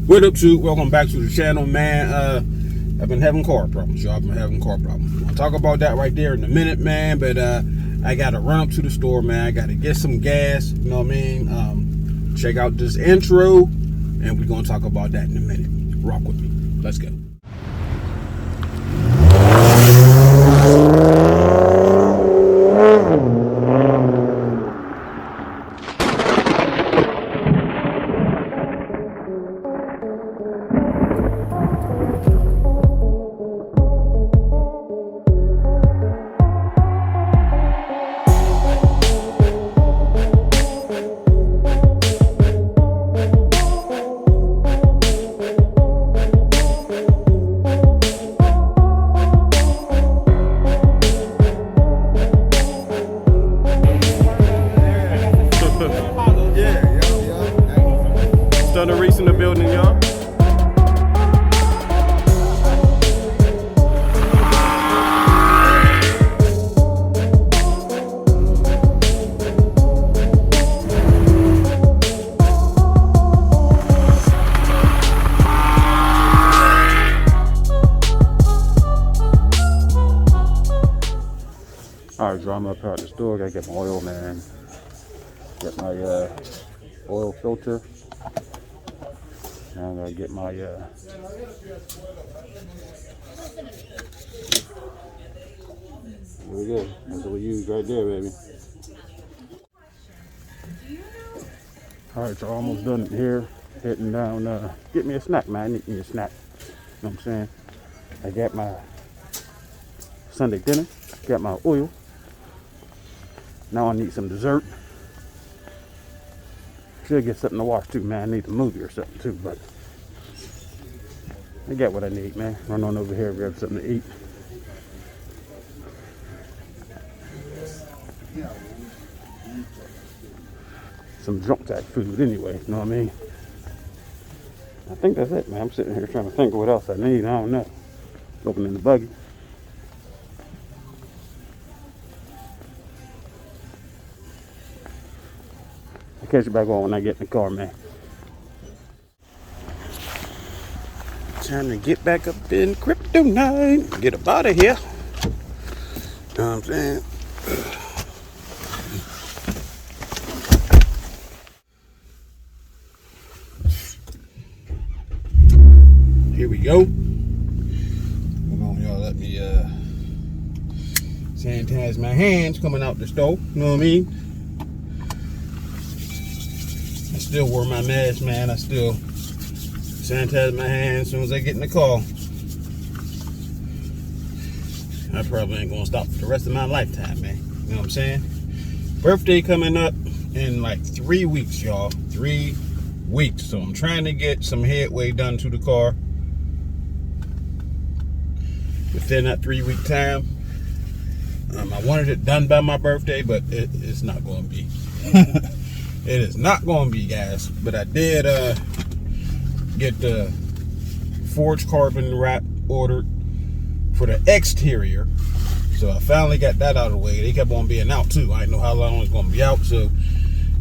What up, to welcome back to the channel, man. I've been having car problems, y'all. I've been having car problems. I'll talk about that right there in a minute, man. But I gotta run up to the store, man. I gotta get some gas, you know what I mean? Check out this intro, and we're gonna talk about that in a minute. Rock with me. Let's go. Done a race in the building, y'all. Alright, so I'm up out the store. Gotta get my oil, man. Get my oil filter. Now I'm gonna get my here we go. That's what we use right there, baby. Alright, so almost done here. Heading down, get me a snack, man. I need me a snack. You know what I'm saying? I got my Sunday dinner, got my oil. Now I need some dessert. Should get something to watch too, man. I need a movie or something too, but I got what I need, man. Run on over here, grab something to eat. Some junk type food anyway, you know what I mean? I think that's it, man. I'm sitting here trying to think of what else I need. I don't know. Opening the buggy. Catch you back on when I get in the car, man. Time to get back up in kryptonite. Get up out of here. You know what I'm saying? Here we go. Hold on, y'all. Let me sanitize my hands coming out the stove. You know what I mean? I still wear my mask, man. I still sanitize my hands as soon as I get in the car. I probably ain't gonna stop for the rest of my lifetime, man. You know what I'm saying? Birthday coming up in like 3 weeks, y'all. 3 weeks. So I'm trying to get some headway done to the car within that 3-week time. I wanted it done by my birthday, but it's not gonna be. It is not going to be, guys. But I did get the forged carbon wrap ordered for the exterior. So I finally got that out of the way. They kept on being out too. I didn't know how long it was going to be out. So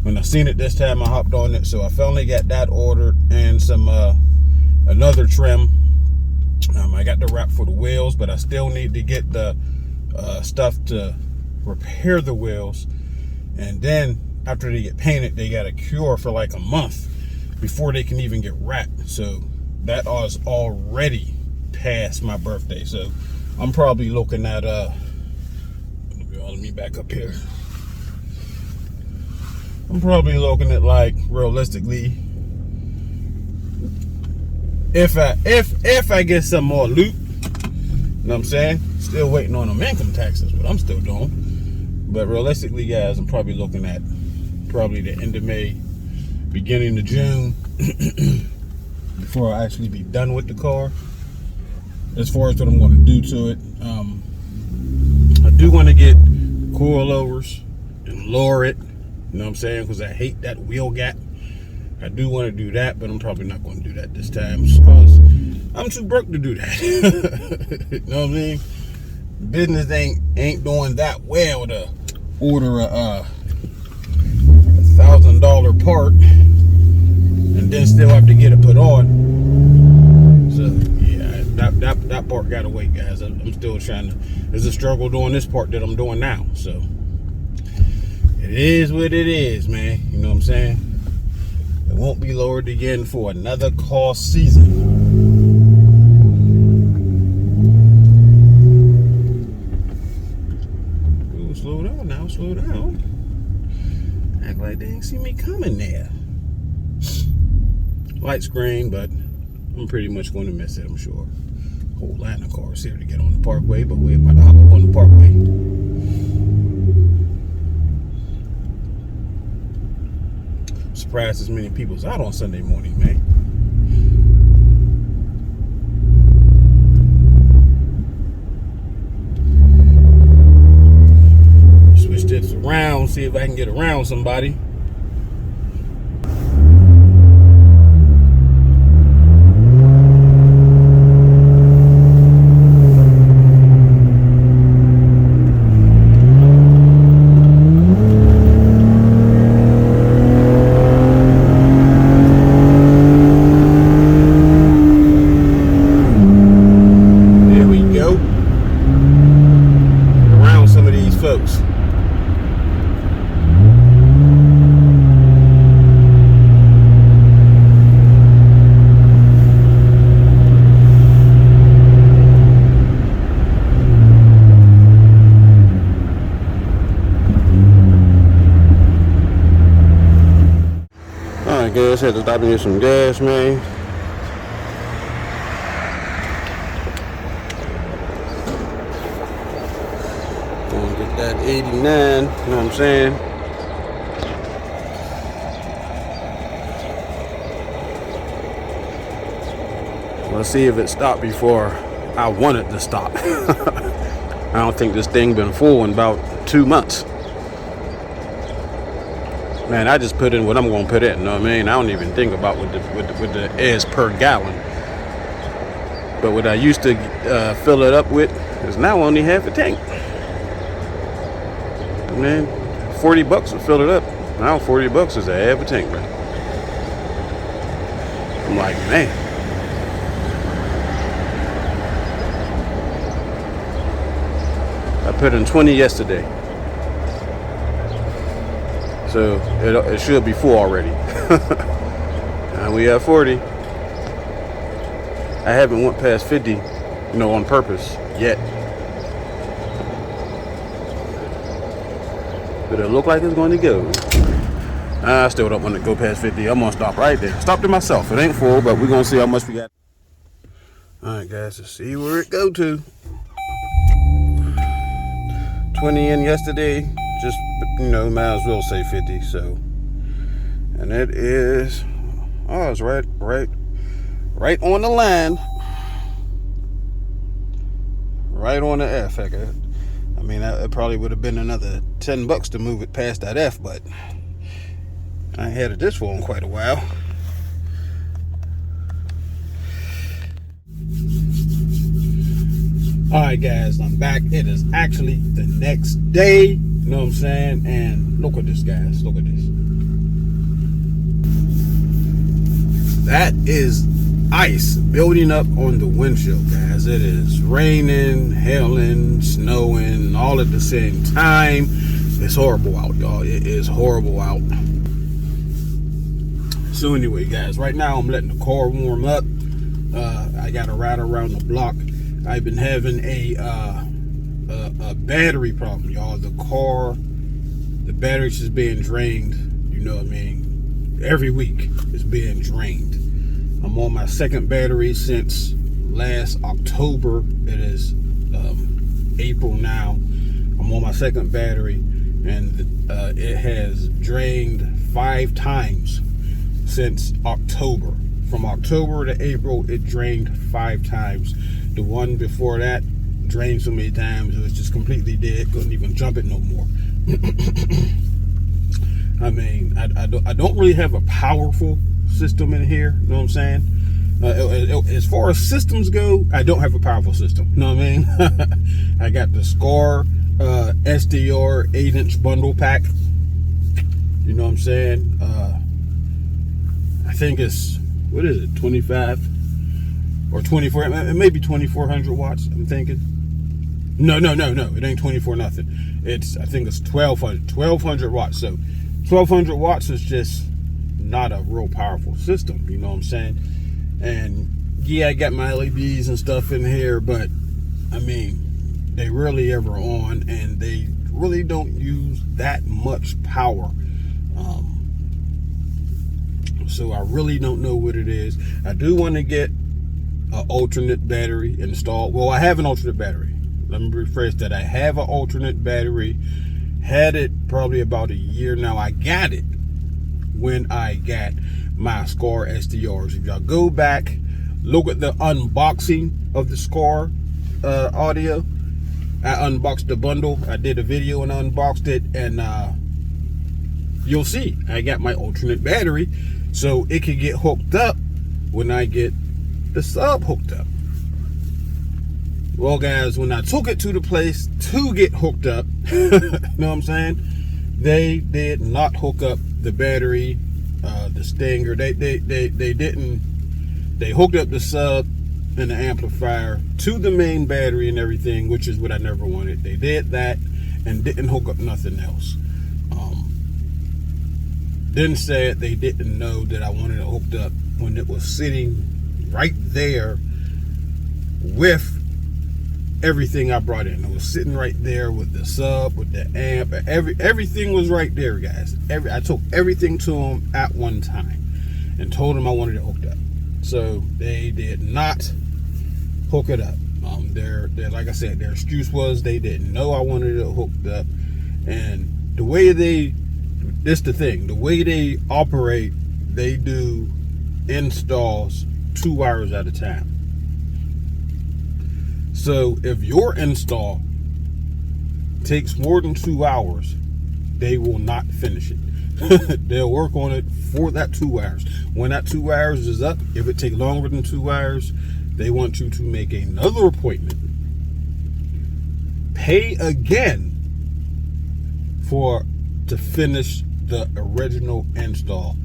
when I seen it this time, I hopped on it. So I finally got that ordered and some another trim. I got the wrap for the wheels, but I still need to get the stuff to repair the wheels. And then after they get painted, they got a cure for like a month before they can even get wrapped. So that is already past my birthday. So I'm probably looking at let me back up here. I'm probably looking at, like, realistically, if I get some more loot, you know what I'm saying? Still waiting on them income taxes, but I'm still doing. But realistically, guys, I'm probably looking at probably the end of May, beginning of June, before I actually be done with the car. As far as what I'm going to do to it, I do want to get coilovers and lower it. You know what I'm saying? Because I hate that wheel gap. I do want to do that, but I'm probably not going to do that this time because I'm too broke to do that. You know what I mean? Business ain't doing that well to order a $1,000 part and then still have to get it put on. that part gotta wait, guys. I'm still trying to. It's a struggle doing this part that I'm doing now. So it is what it is, man. You know what I'm saying? It won't be lowered again for another cost season. Ooh, slow down now, slow down. Act like they didn't see me coming there. Light screen, but I'm pretty much going to miss it, I'm sure. Whole line of cars here to get on the parkway, but we're about to hop up on the parkway. Surprised as many people's out on Sunday morning, man. Switch this around, see if I can get around somebody. Folks. Alright guys, had to stop and get some gas, man. That 89, you know what I'm saying? Let's see if it stopped before I want it to stop. I don't think this thing been full in about 2 months. Man, I just put in what I'm gonna put in, you know what I mean? I don't even think about with the as per gallon. But what I used to fill it up with is now only half a tank. Man, $40 to fill it up. Now $40 is a half a tank, man. I'm like, man. I put in 20 yesterday, so it should be full already. And we have 40. I haven't went past 50, you know, on purpose yet. But it look like it's going to go. I still don't want to go past 50. I'm gonna stop right there. Stopped it myself. It ain't full, but we're gonna see how much we got. All right, guys, let's see where it go to. 20 in yesterday. Just, you know, might as well say 50. So, and it is. Oh, it's right on the line. Right on the F. Heck, I mean, it probably would have been another $10 to move it past that F, but I ain't had it this for in quite a while. Alright guys, I'm back. It is actually the next day, you know what I'm saying? And look at this, guys, look at this. That is ice building up on the windshield, guys. It is raining, hailing, snowing, all at the same time. It's horrible out, y'all. It is horrible out. So anyway, guys, right now I'm letting the car warm up. I got to ride around the block. I've been having a battery problem, y'all. The battery's just being drained, you know what I mean? Every week it's being drained. I'm on my second battery since last October. It is April now. I'm on my second battery, and it has drained 5 times since October. From October to April, it drained 5 times. The one before that drained so many times, it was just completely dead. Couldn't even jump it no more. I mean, I don't really have a powerful system in here, you know what I'm saying? As far as systems go, I don't have a powerful system, you know what I mean? I got the Scar SDR 8-inch bundle pack, you know what I'm saying? I think it's, what is it, 25 or 24. It may be 2400 watts. I'm thinking. No. It ain't 24 nothing. I think it's 1200 watts. So 1200 watts is just not a real powerful system. You know what I'm saying? And yeah, I got my LEDs and stuff in here, but I mean, they rarely ever on, and they really don't use that much power. So I really don't know what it is. I do want to get an alternate battery installed. Well, I have an alternate battery. Let me rephrase that. I have an alternate battery. Had it probably about a year now. I got it when I got my Scar SDRs. If y'all go back, look at the unboxing of the Scar audio. I unboxed the bundle. I did a video and unboxed it, and you'll see I got my alternate battery, so it can get hooked up when I get the sub hooked up. Well, guys, when I took it to the place to get hooked up, you know what I'm saying? They did not hook up the battery, the Stinger. They didn't. They hooked up the sub and the amplifier to the main battery and everything, which is what I never wanted. They did that and didn't hook up nothing else. Then said they didn't know that I wanted it hooked up when it was sitting right there with everything I brought in. It was sitting right there with the sub, with the amp, everything was right there, guys. I took everything to them at one time and told them I wanted it hooked up. So they did not hook it up. Their like I said, their excuse was they didn't know I wanted it hooked up. And the way this the thing, the way they operate, they do installs 2 hours at a time. So if your install takes more than 2 hours, they will not finish it. They'll work on it for that 2 hours. When that 2 hours is up, if it takes longer than 2 hours, they want you to make another appointment, pay again to finish the original install,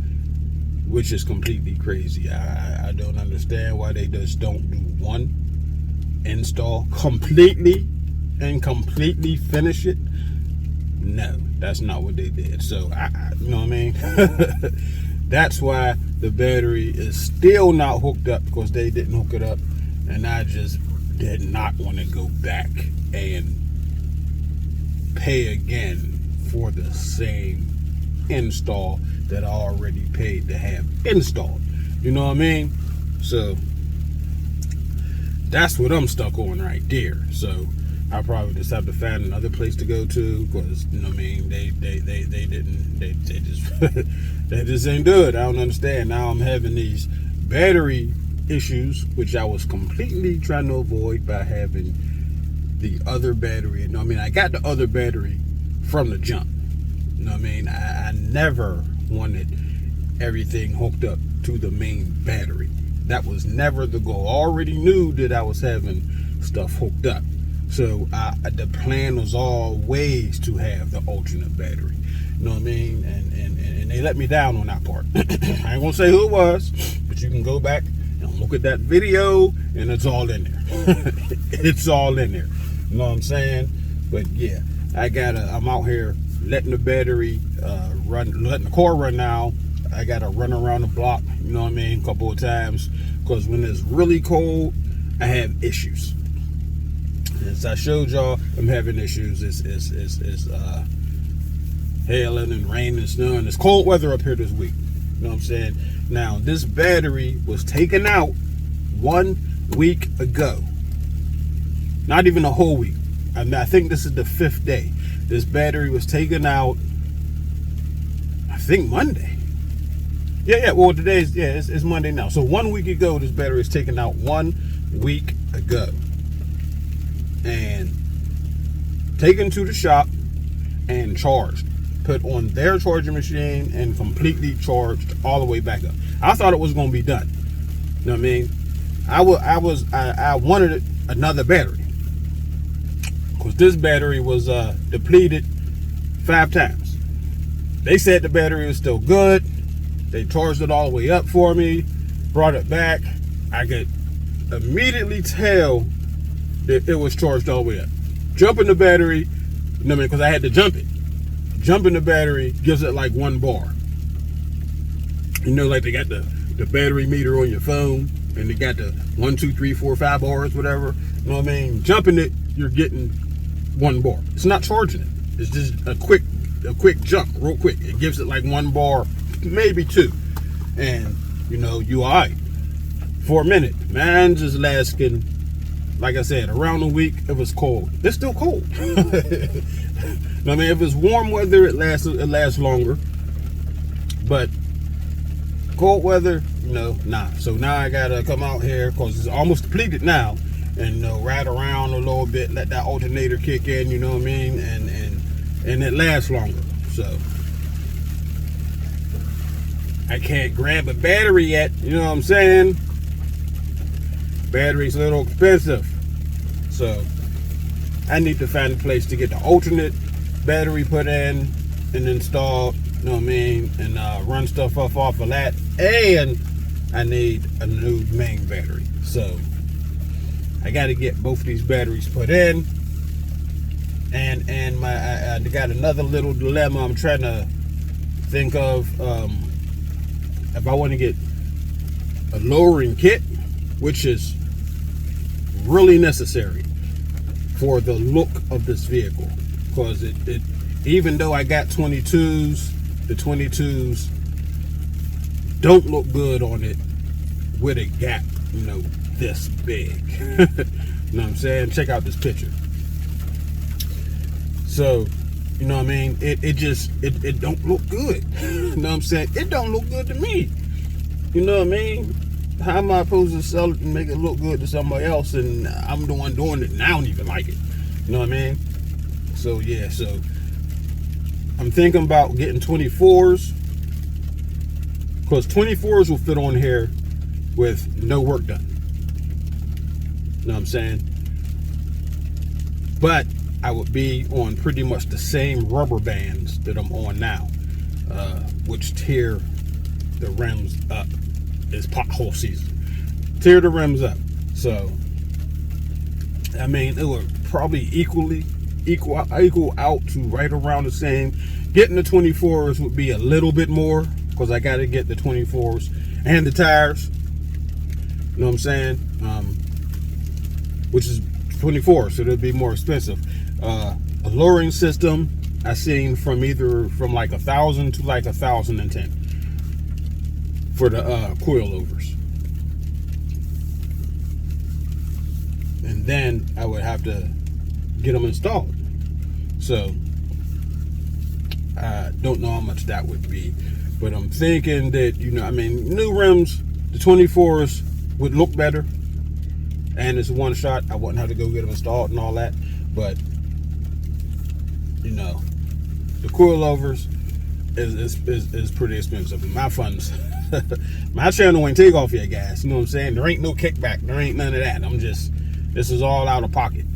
which is completely crazy. I don't understand why they just don't do one install completely finish it. No, that's not what they did. So you know what I mean? That's why the battery is still not hooked up, because they didn't hook it up, and I just did not want to go back and pay again for the same install that I already paid to have installed. You know what I mean? So that's what I'm stuck on right there. So I probably just have to find another place to go to, because you know what I mean, they just ain't do it. I don't understand. Now I'm having these battery issues, which I was completely trying to avoid by having the other battery. You know what I mean? I got the other battery from the jump. You know what I mean? I never wanted everything hooked up to the main battery. That was never the goal. I already knew that I was having stuff hooked up. So the plan was always to have the alternate battery. You know what I mean? And they let me down on that part. I ain't gonna say who it was, but you can go back and look at that video, and it's all in there. It's all in there. You know what I'm saying? But yeah, I'm out here letting the battery run, letting the car run now. I gotta run around the block, you know what I mean, a couple of times, because when it's really cold, I have issues. As I showed y'all, I'm having issues. It's hailing and rain and snow, and it's cold weather up here this week. You know what I'm saying? Now, this battery was taken out 1 week ago. Not even a whole week. I think this is the 5th day. This battery was taken out, I think Monday. Yeah, well today's, it's Monday now. So 1 week ago, this battery was taken out 1 week ago. And taken to the shop and charged. Put on their charging machine and completely charged all the way back up. I thought it was going to be done. You know what I mean? I wanted another battery, because this battery was depleted 5 times. They said the battery was still good. They charged it all the way up for me, brought it back. I get immediately tell that it was charged all the way up. Jumping the battery, because I had to jump it. Jumping the battery gives it like 1 bar. Like they got the battery meter on your phone, and they got the 1, 2, 3, 4, 5 bars, whatever. You know what I mean? Jumping it, you're getting 1 bar. It's not charging it. It's just a quick jump, real quick. It gives it like 1 bar, maybe 2. And, you all right. For a minute. Man, just lasting, like I said, around a week. It was cold. It's still cold. If it's warm weather, it lasts longer. But cold weather, nah. So now I gotta come out here because it's almost depleted now, and ride around a little bit, let that alternator kick in. You know what I mean? And it lasts longer. So I can't grab a battery yet. You know what I'm saying? Battery's a little expensive, so I need to find a place to get the alternate battery put in and installed. You know what I mean? And run stuff off of that. And I need a new main battery. So I got to get both of these batteries put in. And I got another little dilemma I'm trying to think of. If I want to get a lowering kit, which is really necessary for the look of this vehicle, because it even though I got 22s, the 22s don't look good on it with a gap, this big. You know what I'm saying? Check out this picture. So, you know what I mean? It don't look good. You know what I'm saying? It don't look good to me. You know what I mean? How am I supposed to sell it and make it look good to somebody else, and I'm the one doing it and I don't even like it? You know what I mean? So yeah, so I'm thinking about getting 24s, because 24s will fit on here with no work done. You know what I'm saying? But I would be on pretty much the same rubber bands that I'm on now, which tear the rims up. It's pothole season. Tear the rims up. So, I mean, it would probably equal out to right around the same. Getting the 24s would be a little bit more, because I got to get the 24s and the tires. You know what I'm saying? Which is 24, so it'll be more expensive. A lowering system I seen from like 1,000 to like 1,010 for the coilovers, and then I would have to get them installed. So I don't know how much that would be, but I'm thinking that new rims, the 24s would look better, and it's one shot. I wouldn't have to go get them installed and all that. But the coilovers is pretty expensive. And my funds, my channel ain't take off yet, guys. You know what I'm saying? There ain't no kickback. There ain't none of that. This is all out of pocket.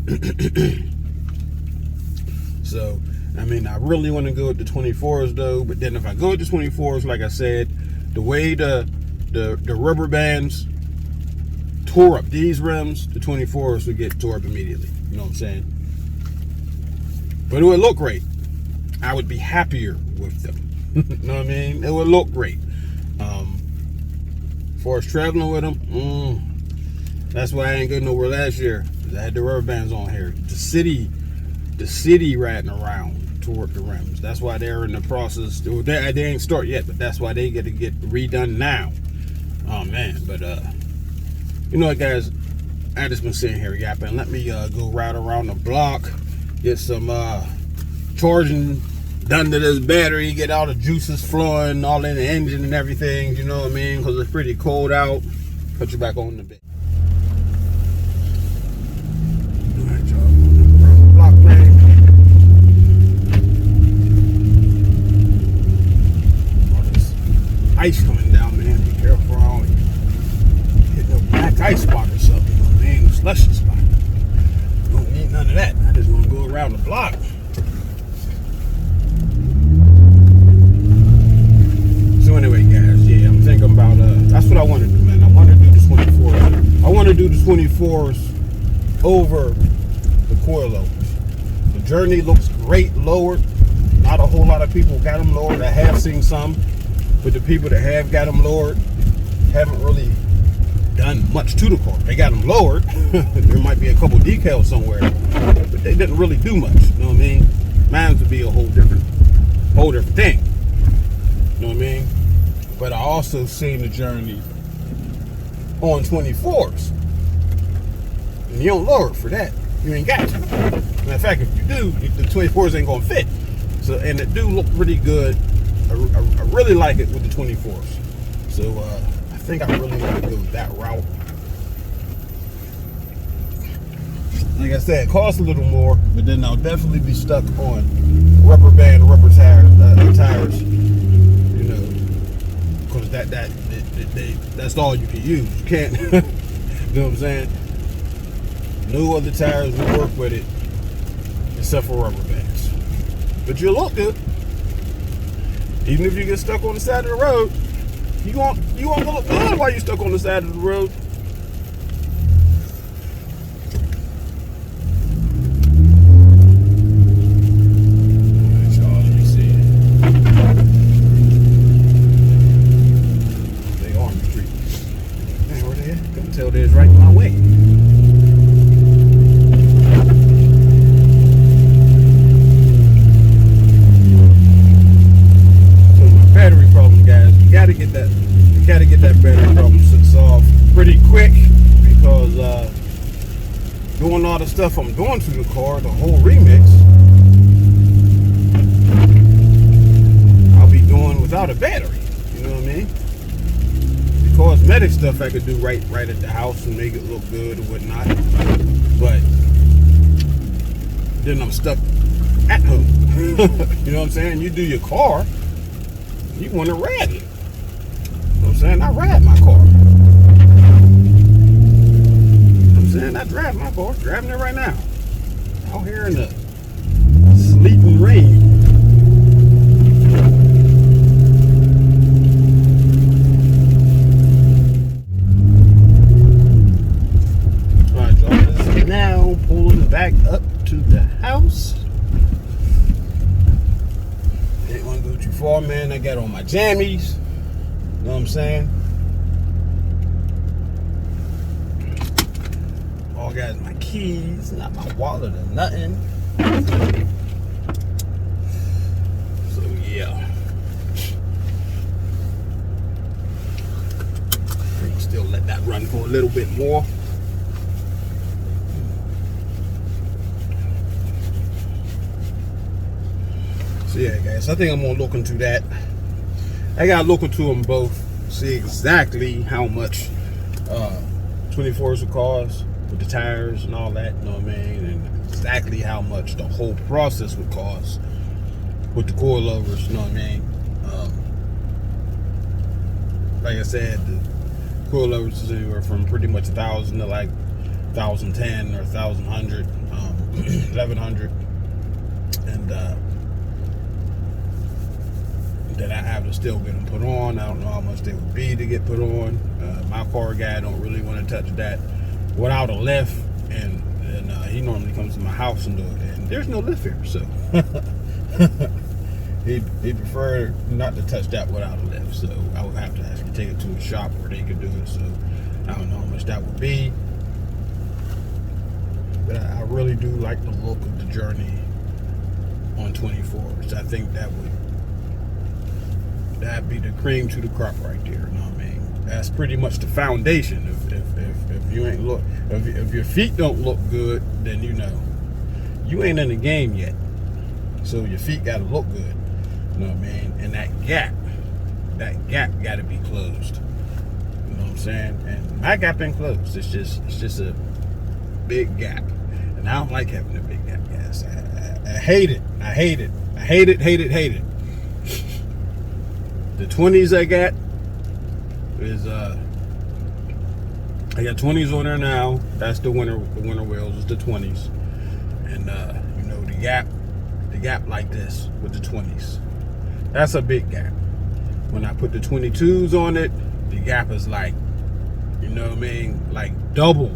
So, I really want to go with the 24s though. But then if I go with the 24s, like I said, the way the rubber bands tore up these rims, the 24s would get tore up immediately. You know what I'm saying? But it would look great. I would be happier with them. You know what I mean? It would look great. As far as traveling with them, that's why I ain't going nowhere last year. I had the rubber bands on here. The city riding around to work the rims. That's why they're in the process. They ain't start yet, but that's why they get to get redone now. Oh man, but you know what, guys? I just been sitting here yapping. Let me go ride around the block, get some charging done to this battery, get all the juices flowing, all in the engine and everything. You know what I mean? Because it's pretty cold out. Put you back on the bed. All right, y'all. Around the block, man. All this ice coming down, man. Be careful around hit no black ice spot or something. You know what I mean? A slushy spot. Don't need none of that. I just want to go around the block. So anyway, guys, yeah, I'm thinking about that's what I want to do, man. I want to do the 24s. I want to do the 24s over the coilovers. The Journey looks great lowered. Not a whole lot of people got them lowered. I have seen some, but the people that have got them lowered haven't really done much to the car. They got them lowered. There might be a couple decals somewhere, but they didn't really do much. You know what I mean? Mine would be a whole different thing. You know what I mean? But I also seen the Journey on 24s, and you don't lower it for that. You ain't got to. Matter of fact, if you do, the 24s ain't gonna fit. So, and it do look pretty good. I really like it with the 24s. So I think I really want to go that route. Like I said, it costs a little more, but then I'll definitely be stuck on rubber tires. You know, because that's all you can use. You can't. You know what I'm saying? No other tires will work with it except for rubber bands. But you'll look good. Even if you get stuck on the side of the road, you want to look good while you're stuck on the side of the road. Let me see. They are on the street. Man, where they at? Couldn't tell they was right in my way. Gotta get that battery problem solved pretty quick, because doing all the stuff I'm doing to the car, the whole remix, I'll be doing without a battery. You know what I mean? The cosmetic stuff I could do right at the house and make it look good or whatnot, but then I'm stuck at home. You know what I'm saying? You do your car, you want to ride it. You know what I'm saying? I ride my car. You know what I'm saying? I drive my car. Driving it right now. Out here in the sleet and rain. Alright, y'all. This is now pulling back up to the house. Didn't want to go too far, man. I got on my jammies. You know what I'm saying? All got my keys, not my wallet or nothing. So yeah. Still let that run for a little bit more. So yeah, guys, I think I'm gonna look into that. I gotta look into them both, see exactly how much 24s would cost with the tires and all that, you know what I mean, and exactly how much the whole process would cost with the coilovers, you know what I mean. Like I said, the coilovers is anywhere from pretty much 1,000 to like 1,010 or 1,100, 1,100, and that I have to still get them put on. I don't know how much they would be to get put on. My car guy don't really want to touch that without a lift, and he normally comes to my house and do it, and there's no lift here, so he preferred not to touch that without a lift. So I would have to actually take it to a shop where they could do it. So I don't know how much that would be, but I really do like the look of the Journey on 24s. I think that'd be the cream to the crop right there. You know what I mean? That's pretty much the foundation. If you ain't if your feet don't look good, then you know you ain't in the game yet. So your feet gotta look good. You know what I mean? And that gap gotta be closed. You know what I'm saying? And my gap ain't closed. It's just a big gap, and I don't like having a big gap, guys. I hate it. I hate it. I hate it. Hate it. Hate it. The 20s I got is I got 20s on there now. That's the winter wheels is the 20s, and you know, the gap like this with the 20s, that's a big gap. When I put the 22s on it, the gap is like, you know what I mean, like double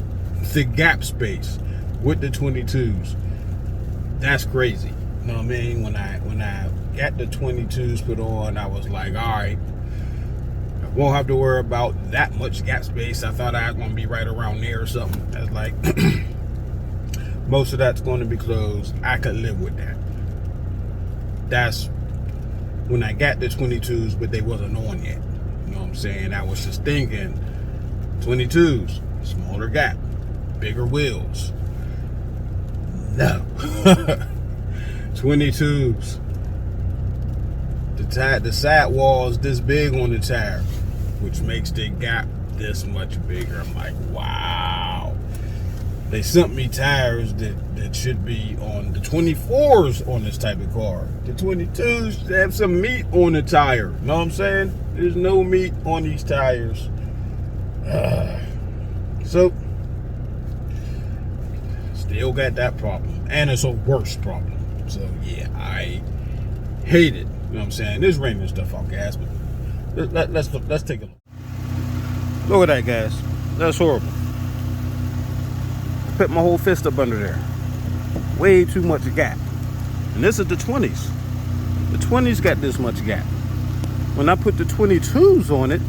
the gap space with the 22s, that's crazy. You know what I mean? When I got the 22s put on, I was like, all right, I won't have to worry about that much gap space. I thought I was going to be right around there or something. I was like, most of that's going to be closed. I could live with that. That's when I got the 22s, but they wasn't on yet. You know what I'm saying? I was just thinking 22s, smaller gap, bigger wheels. No. 22s. The sidewall's this big on the tire, which makes the gap this much bigger. I'm like, wow. They sent me tires that should be on the 24s on this type of car. The 22s have some meat on the tire. You know what I'm saying? There's no meat on these tires. So, still got that problem. And it's a worse problem. So, yeah, I hate it. You know what I'm saying? It's raining stuff on gas, but let's take a look. Look at that, guys. That's horrible. Put my whole fist up under there. Way too much gap. And this is the 20s. The 20s got this much gap. When I put the 22s on it,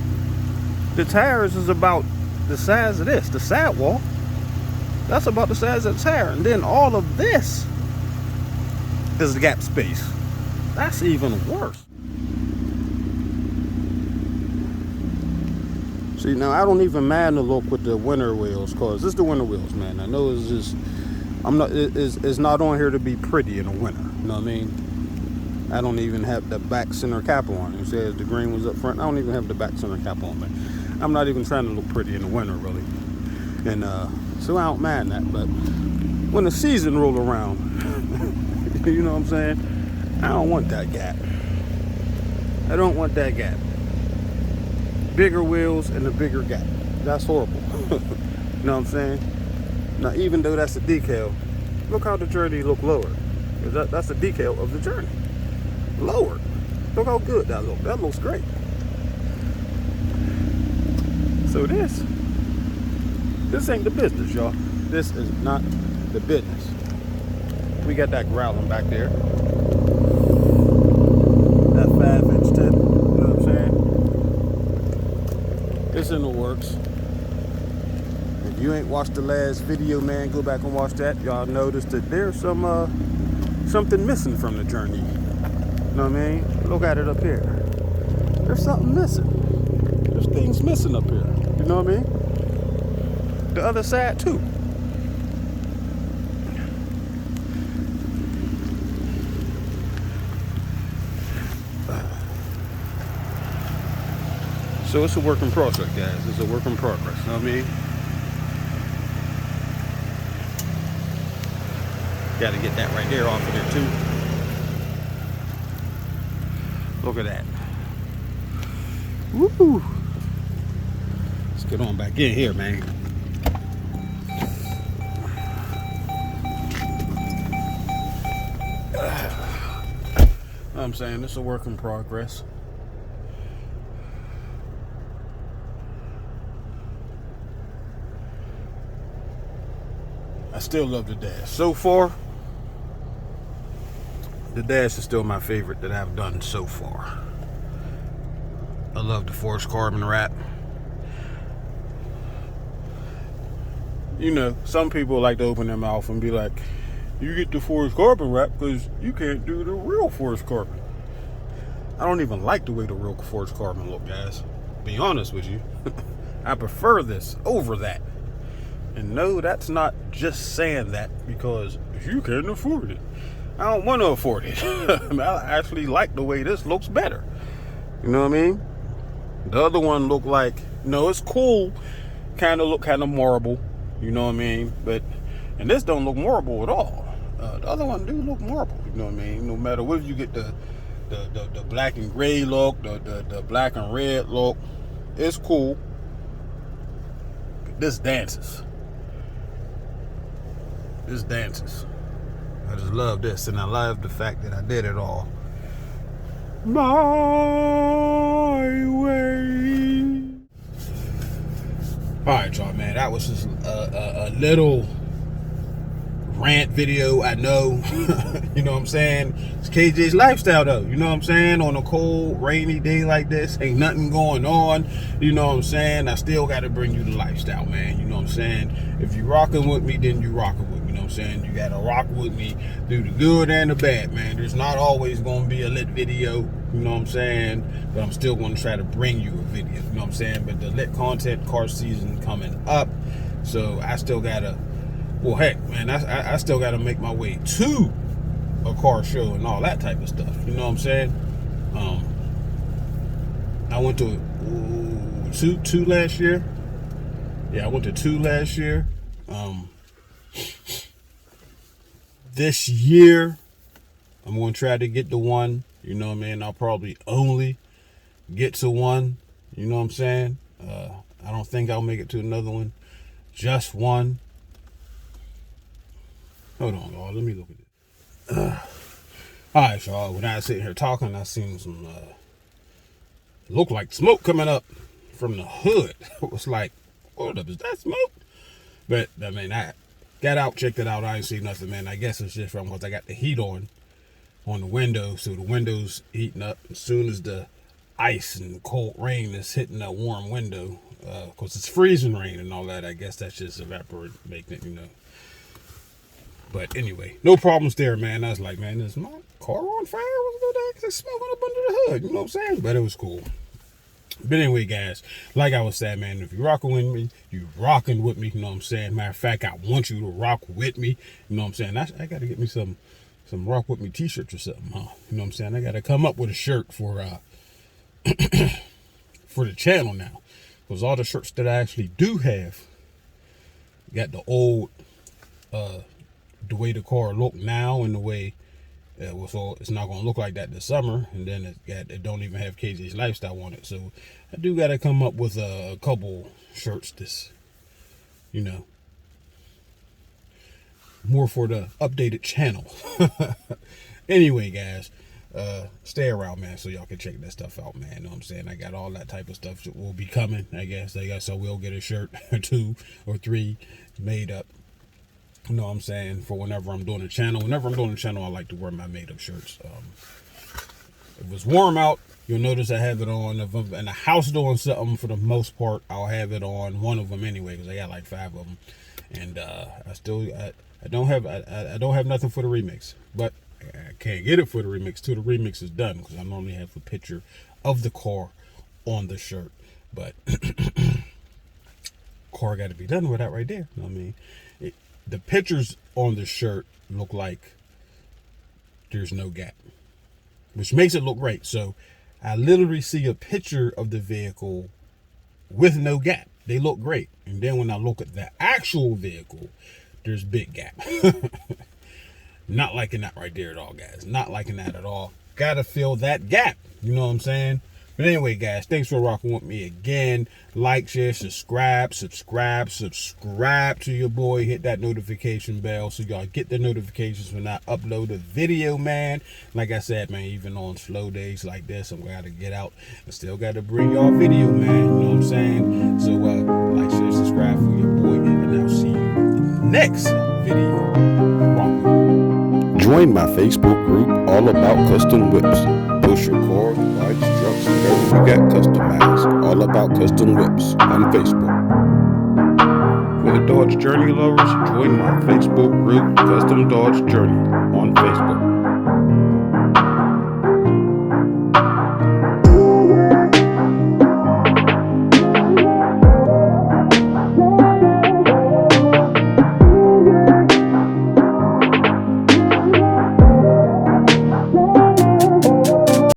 the tires is about the size of this. The sidewall, that's about the size of the tire. And then all of this is the gap space. That's even worse. See, now I don't even mind the look with the winter wheels, cause this is the winter wheels, man. I know it's just, it's not on here to be pretty in the winter. You know what I mean? I don't even have the back center cap on. It says the green was up front. I don't even have the back center cap on, man. I'm not even trying to look pretty in the winter, really. And so I don't mind that. But when the season roll around, you know what I'm saying? I don't want that gap. I don't want that gap. Bigger wheels and a bigger gap. That's horrible. You know what I'm saying? Now, even though that's a decal, look how the journey look lower. That's the decal of the journey. Lower. Look how good that looks. That looks great. So this ain't the business, y'all. This is not the business. We got that growling back there. That 5-inch tip. You know what I'm saying? It's in the works. If you ain't watched the last video, man, go back and watch that. Y'all notice that there's something missing from the journey. You know what I mean? Look at it up here. There's something missing. There's things missing up here. You know what I mean? The other side too. So it's a work in progress, guys. It's a work in progress. You know what I mean? Got to get that right there off of there too. Look at that. Woo! Let's get on back in here, man. I'm saying it's a work in progress. I still love the dash. So far, the dash is still my favorite that I've done so far. I love the forged carbon wrap. You know, some people like to open their mouth and be like, you get the forged carbon wrap because you can't do the real forged carbon. I don't even like the way the real forged carbon look, guys. Be honest with you. I prefer this over that. And no, that's not just saying that because you can't afford it. I don't want to afford it. I actually like the way this looks better. You know what I mean? The other one looked like, no, it's cool. Kind of marble. You know what I mean? And this don't look marble at all. The other one do look marble. You know what I mean? No matter whether you get the black and gray look, the black and red look, it's cool. This dances. This dances. I just love this, and I love the fact that I did it all my way. All right, y'all, man. That was just a little rant video. I know, you know what I'm saying? It's KJ's lifestyle, though. You know what I'm saying? On a cold, rainy day like this, ain't nothing going on. You know what I'm saying? I still got to bring you the lifestyle, man. You know what I'm saying? If you rocking with me, then you rocking with me. You know what I'm saying? You got to rock with me through the good and the bad, man. There's not always going to be a lit video. You know what I'm saying? But I'm still going to try to bring you a video. You know what I'm saying? But the lit content car season coming up. So I still got to, well, heck, man, I still got to make my way to a car show and all that type of stuff. You know what I'm saying? I went to two last year. Yeah, I went to 2 last year. This year, I'm going to try to get to 1. You know what I mean? I'll probably only get to 1. You know what I'm saying? I don't think I'll make it to another one. Just 1. Hold on, y'all. Let me look at it. All right, y'all. When I was sitting here talking, I seen some look like smoke coming up from the hood. It was like, hold up, is that smoke? But I mean, I got out, checked it out. I didn't see nothing, man. I guess it's just from because I got the heat on the window, so the window's heating up. As soon as the ice and cold rain is hitting that warm window, because it's freezing rain and all that, I guess that's just evaporating, making it, you know. But anyway, no problems there, man. I was like, man, is my car on fire? What's going on? There's smoking up under the hood. You know what I'm saying? But it was cool. But anyway, guys, like I was saying, man, if you're rocking with me, you rocking with me. You know what I'm saying? Matter of fact, I want you to rock with me. You know what I'm saying? I got to get me some rock with me t-shirts or something, huh? You know what I'm saying? I got to come up with a shirt for for the channel now, because all the shirts that I actually do have got the old the way the car look now and the way so it's not gonna look like that this summer, and then it don't even have KJ's lifestyle on it. So I do got to come up with a couple shirts this, you know, more for the updated channel. Anyway, guys, stay around, man, so y'all can check that stuff out, man. You know what I'm saying? I got all that type of stuff that will be coming, I guess. So we'll get a shirt or 2 or 3 made up. You know what I'm saying? For whenever I'm doing a channel. Whenever I'm doing a channel, I like to wear my made up shirts. If it's warm out, you'll notice I have it on. If I'm in the house doing something, for the most part, I'll have it on one of them anyway, because I got like 5 of them. And I don't have nothing for the remix, but I can't get it for the remix till the remix is done, because I normally have a picture of the car on the shirt. But car got to be done with that right there. You know what I mean? The pictures on the shirt look like there's no gap, which makes it look great. So I literally see a picture of the vehicle with no gap. They look great. And then when I look at the actual vehicle, there's big gap. Not liking that right there at all, guys. Not liking that at all. Gotta fill that gap. You know what I'm saying? But anyway, guys, thanks for rocking with me again. Like, share, subscribe to your boy. Hit that notification bell so y'all get the notifications when I upload a video, man. Like I said, man, even on slow days like this, I'm going to get out. I still got to bring y'all video, man. You know what I'm saying? So, like, share, subscribe for your boy, and I'll see you in the next video. Join my Facebook group, all about custom whips. Push your cars, bikes, trucks, whatever you got customized. All about custom whips on Facebook. For the Dodge Journey lovers, join my Facebook group, Custom Dodge Journey, on Facebook.